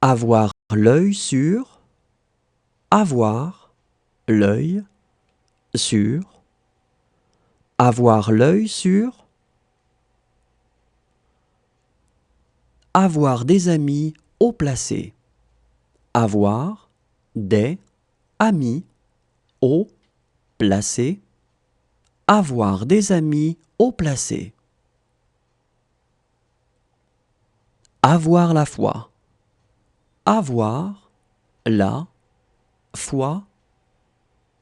Avoir l'œil sur. Avoir l'œil sur. Avoir l'œil sur. Avoir des amis haut placés. Avoir des amis haut placés. Avoir des amis haut placés. Avoir la foi. Avoir la foi.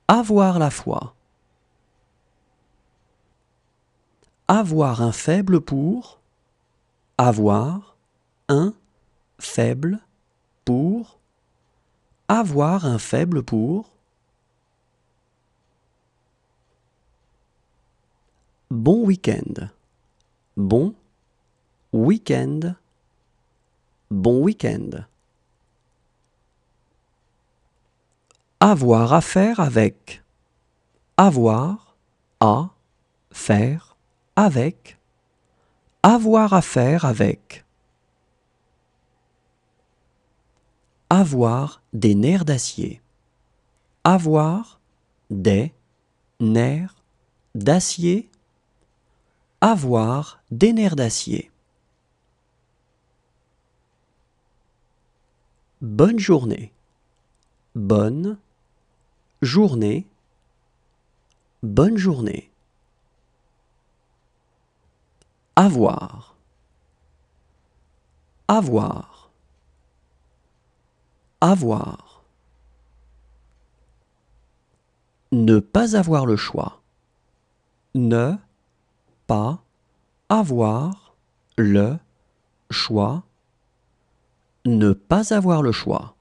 Avoir la foi. Avoir un faible pour. Avoir un faible pour. Avoir un faible pour. Bon week-end. Bon week-end. Bon week-end. Avoir à faire avec. Avoir à faire avec. Avoir à faire avec. Avoir des nerfs d'acier. Avoir des nerfs d'acier. Avoir des nerfs d'acier. Bonne journée. Bonne journée. Bonne journée. Avoir. Avoir. Avoir. Ne pas avoir le choix. Ne pas avoir le choix. Ne pas avoir le choix.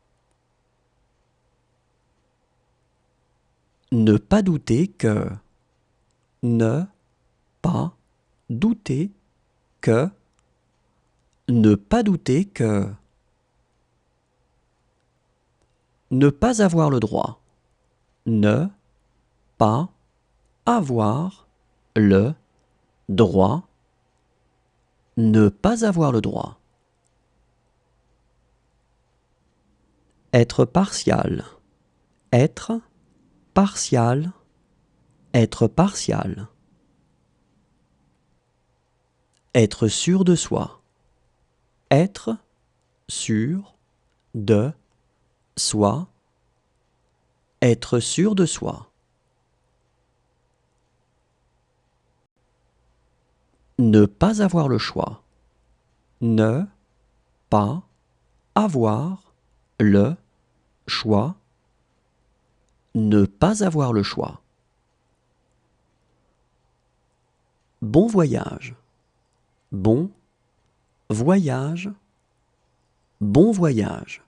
Ne pas douter que. Ne pas douter que. Ne pas douter que. Ne pas avoir le droit. Ne pas avoir le droit. Ne pas avoir le droit. Être partial. Être partial. Être partial. Être sûr de soi. Être sûr de soi. Être sûr de soi. Ne pas avoir le choix. Ne pas avoir le choix. Ne pas avoir le choix. Bon voyage. Bon voyage. Bon voyage.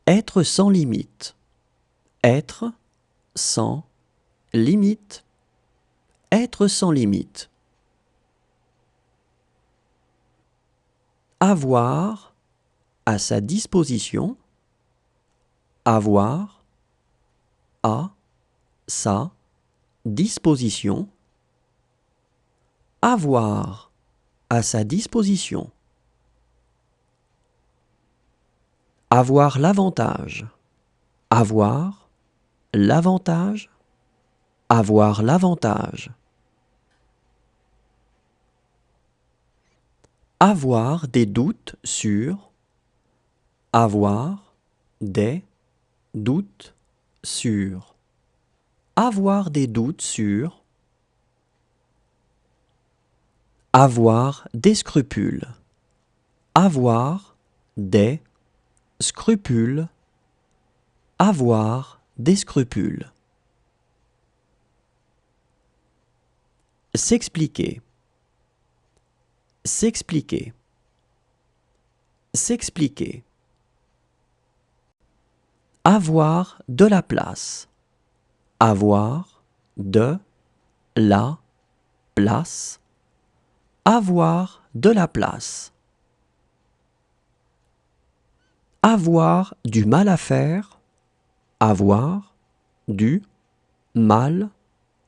Être sans limite. Être sans limite. Être sans limite. Avoir à sa disposition. Avoir à sa disposition. Avoir à sa disposition. Avoir l'avantage. Avoir l'avantage. Avoir l'avantage. Avoir des doutes sur. Avoir des doutes sur. Avoir des doutes sur. Avoir des scrupules. Avoir des scrupules. Avoir des scrupules. S'expliquer. S'expliquer. S'expliquer. Avoir de la place. Avoir de la place. Avoir de la place. Avoir du mal à faire. Avoir du mal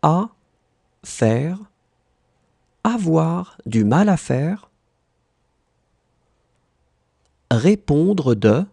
à faire. Avoir du mal à faire. répondre de